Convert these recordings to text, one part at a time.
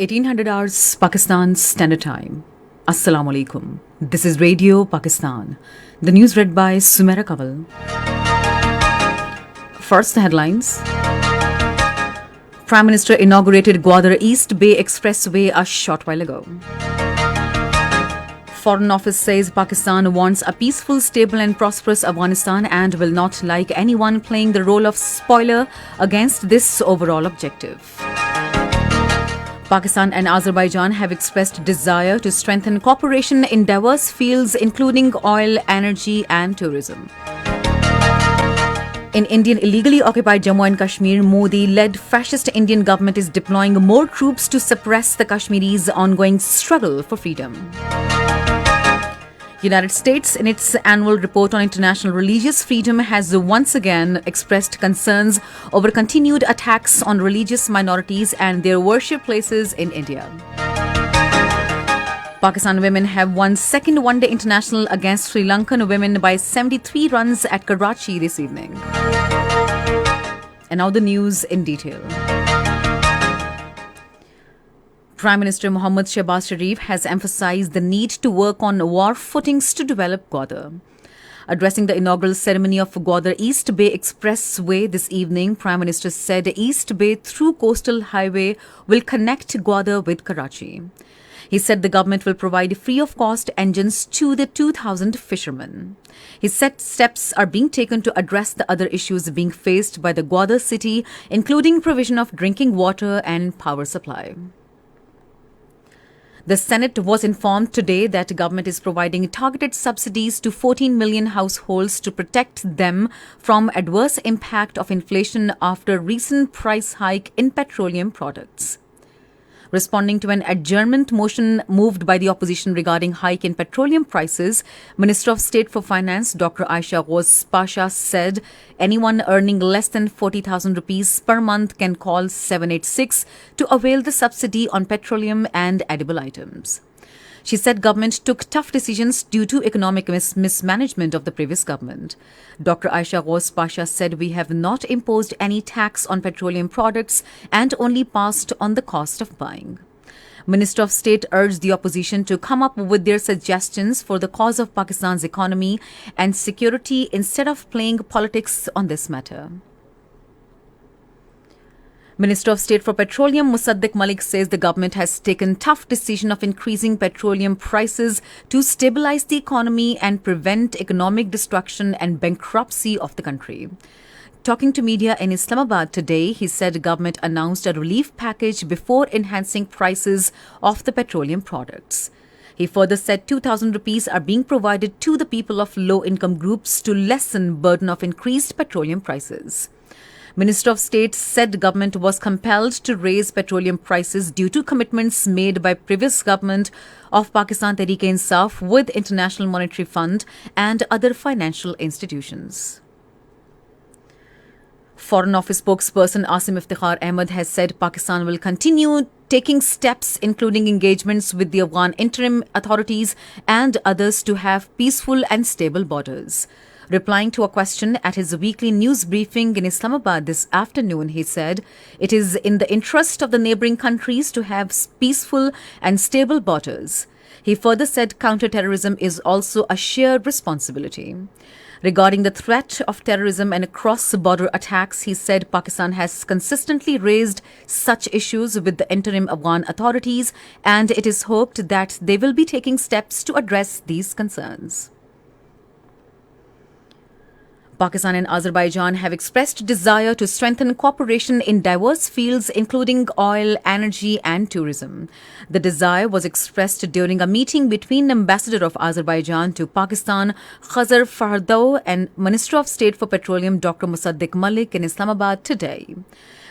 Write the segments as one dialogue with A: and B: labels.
A: 1800 hours Pakistan Standard Time. Assalamu alaikum. This is Radio Pakistan. The news read by Sumera Kaval. First, the headlines. Prime Minister inaugurated Gwadar East Bay Expressway a short while ago. Foreign Office says Pakistan wants a peaceful, stable and prosperous Afghanistan and will not like anyone playing the role of spoiler against this overall objective. Pakistan and Azerbaijan have expressed desire to strengthen cooperation in diverse fields including oil, energy and tourism. In Indian illegally occupied Jammu and Kashmir, Modi-led fascist Indian government is deploying more troops to suppress the Kashmiris' ongoing struggle for freedom. United States, in its annual report on international religious freedom, has once again expressed concerns over continued attacks on religious minorities and their worship places in India. Pakistan women have won second one-day international against Sri Lankan women by 73 runs at Karachi this evening. And now the news in detail. Prime Minister Mohammad Shehbaz Sharif has emphasized the need to work on war footings to develop Gwadar. Addressing the inaugural ceremony of Gwadar East Bay Expressway this evening, Prime Minister said East Bay through Coastal Highway will connect Gwadar with Karachi. He said the government will provide free-of-cost engines to the 2,000 fishermen. He said steps are being taken to address the other issues being faced by the Gwadar city, including provision of drinking water and power supply. The Senate was informed today that the government is providing targeted subsidies to 14 million households to protect them from adverse impact of inflation after recent price hike in petroleum products. Responding to an adjournment motion moved by the opposition regarding hike in petroleum prices, Minister of State for Finance Dr. Aisha Ghoz Pasha said anyone earning less than 40,000 rupees per month can call 786 to avail the subsidy on petroleum and edible items. She said government took tough decisions due to economic mismanagement of the previous government. Dr. Aisha Ghoz Pasha said we have not imposed any tax on petroleum products and only passed on the cost of buying. Minister of State urged the opposition to come up with their suggestions for the cause of Pakistan's economy and security instead of playing politics on this matter. Minister of State for Petroleum Musaddiq Malik says the government has taken tough decision of increasing petroleum prices to stabilize the economy and prevent economic destruction and bankruptcy of the country. Talking to media in Islamabad today, he said government announced a relief package before enhancing prices of the petroleum products. He further said 2,000 rupees are being provided to the people of low-income groups to lessen burden of increased petroleum prices. Minister of State said government was compelled to raise petroleum prices due to commitments made by previous government of Pakistan Tehreek-e-Insaf with International Monetary Fund and other financial institutions. Foreign Office spokesperson Asim Iftikhar Ahmed has said Pakistan will continue taking steps including engagements with the Afghan interim authorities and others to have peaceful and stable borders. Replying to a question at his weekly news briefing in Islamabad this afternoon, he said, it is in the interest of the neighbouring countries to have peaceful and stable borders. He further said counter-terrorism is also a shared responsibility. Regarding the threat of terrorism and cross-border attacks, he said Pakistan has consistently raised such issues with the interim Afghan authorities and it is hoped that they will be taking steps to address these concerns. Pakistan and Azerbaijan have expressed desire to strengthen cooperation in diverse fields including oil, energy and tourism. The desire was expressed during a meeting between Ambassador of Azerbaijan to Pakistan, Khazar Farhadov, and Minister of State for Petroleum Dr. Musaddiq Malik in Islamabad today.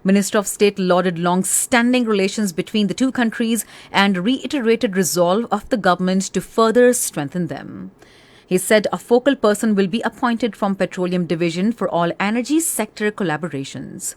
A: Minister of State lauded long-standing relations between the two countries and reiterated resolve of the government to further strengthen them. He said a focal person will be appointed from Petroleum Division for all energy sector collaborations.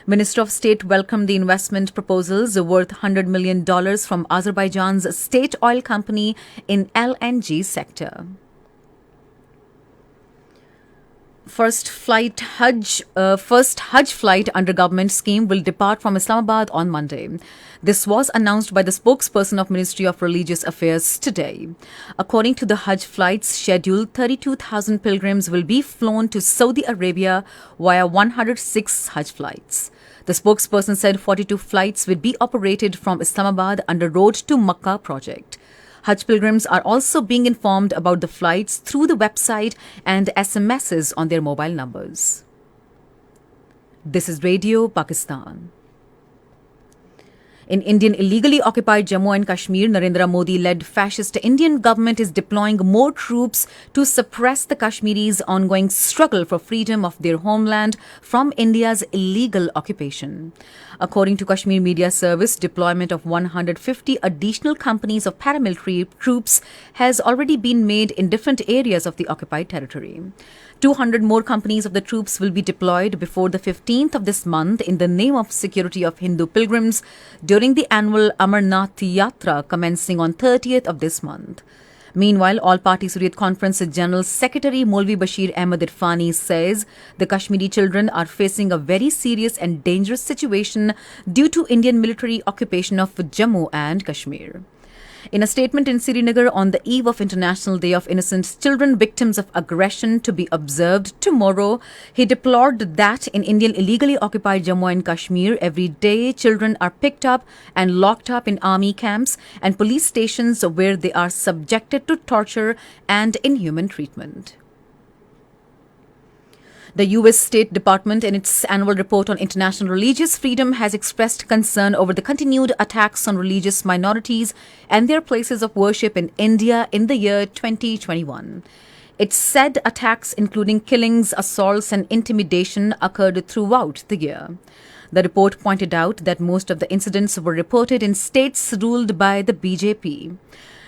A: Minister of State welcomed the investment proposals worth $100 million from Azerbaijan's state oil company in LNG sector. First Hajj flight under government scheme will depart from Islamabad on Monday. This was announced by the spokesperson of Ministry of Religious Affairs today. According to the Hajj flight's schedule, 32,000 pilgrims will be flown to Saudi Arabia via 106 Hajj flights. The spokesperson said 42 flights will be operated from Islamabad under Road to Makkah project. Hajj pilgrims are also being informed about the flights through the website and SMSs on their mobile numbers. This is Radio Pakistan. In Indian illegally occupied Jammu and Kashmir, Narendra Modi-led fascist Indian government is deploying more troops to suppress the Kashmiris' ongoing struggle for freedom of their homeland from India's illegal occupation. According to Kashmir Media Service, deployment of 150 additional companies of paramilitary troops has already been made in different areas of the occupied territory. 200 more companies of the troops will be deployed before the 15th of this month in the name of security of Hindu pilgrims during the annual Amarnath Yatra commencing on 30th of this month. Meanwhile, All-Party Hurriyat Conference General Secretary Maulvi Bashir Ahmed Irfani says the Kashmiri children are facing a very serious and dangerous situation due to Indian military occupation of Jammu and Kashmir. In a statement in Srinagar on the eve of International Day of Innocent Children Victims of Aggression to be observed tomorrow, he deplored that in Indian illegally occupied Jammu and Kashmir, every day children are picked up and locked up in army camps and police stations where they are subjected to torture and inhuman treatment. The U.S. State Department, in its annual report on international religious freedom, has expressed concern over the continued attacks on religious minorities and their places of worship in India in the year 2021. It said attacks including killings, assaults and intimidation occurred throughout the year. The report pointed out that most of the incidents were reported in states ruled by the BJP.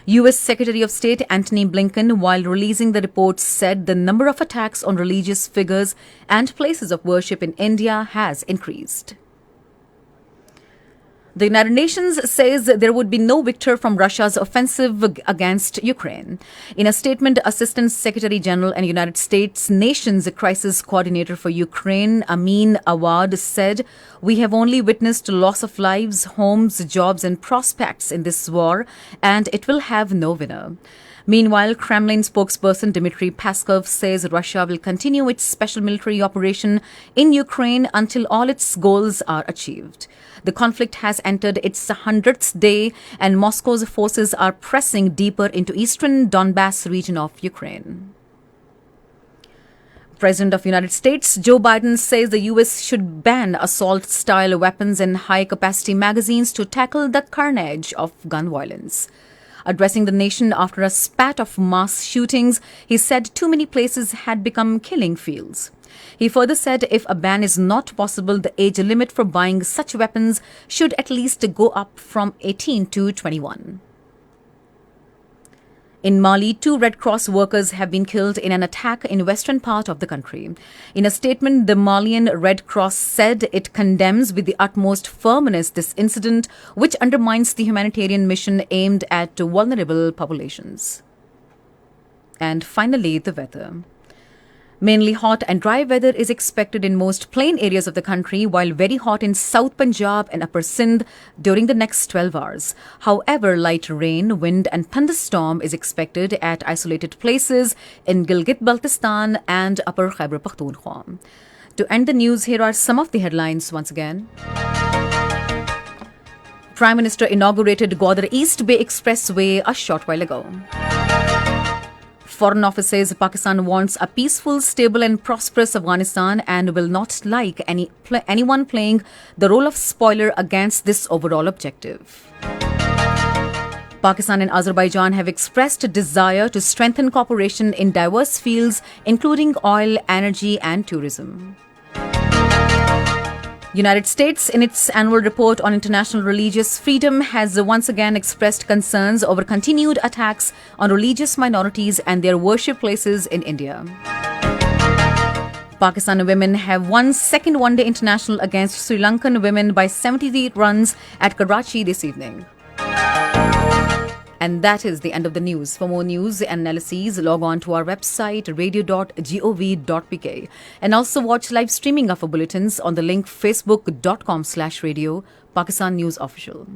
A: U.S. Secretary of State Antony Blinken, while releasing the report, said the number of attacks on religious figures and places of worship in India has increased. The United Nations says there would be no victor from Russia's offensive against Ukraine. In a statement, Assistant Secretary General and United States Nations Crisis Coordinator for Ukraine, Amin Awad, said, "We have only witnessed loss of lives, homes, jobs and prospects in this war, and it will have no winner." Meanwhile, Kremlin spokesperson Dmitry Peskov says Russia will continue its special military operation in Ukraine until all its goals are achieved. The conflict has entered its 100th day and Moscow's forces are pressing deeper into eastern Donbass region of Ukraine. President of the United States Joe Biden says the U.S. should ban assault-style weapons and high-capacity magazines to tackle the carnage of gun violence. Addressing the nation after a spat of mass shootings, he said too many places had become killing fields. He further said if a ban is not possible, the age limit for buying such weapons should at least go up from 18 to 21. In Mali, 2 Red Cross workers have been killed in an attack in western part of the country. In a statement, the Malian Red Cross said it condemns with the utmost firmness this incident, which undermines the humanitarian mission aimed at vulnerable populations. And finally, the weather. Mainly hot and dry weather is expected in most plain areas of the country, while very hot in South Punjab and Upper Sindh during the next 12 hours. However, light rain, wind and thunderstorm is expected at isolated places in Gilgit-Baltistan and Upper Khyber Pakhtunkhwa. To end the news, here are some of the headlines once again. Prime Minister inaugurated Gwadar East Bay Expressway a short while ago. Foreign Office says Pakistan wants a peaceful, stable and prosperous Afghanistan and will not like anyone playing the role of spoiler against this overall objective. Pakistan and Azerbaijan have expressed a desire to strengthen cooperation in diverse fields, including oil, energy and tourism. United States, in its annual report on international religious freedom, has once again expressed concerns over continued attacks on religious minorities and their worship places in India. Pakistani women have won second one-day international against Sri Lankan women by 78 runs at Karachi this evening. And that is the end of the news. For more news and analyses, log on to our website radio.gov.pk and also watch live streaming of our bulletins on the link facebook.com/radio Pakistan News Official.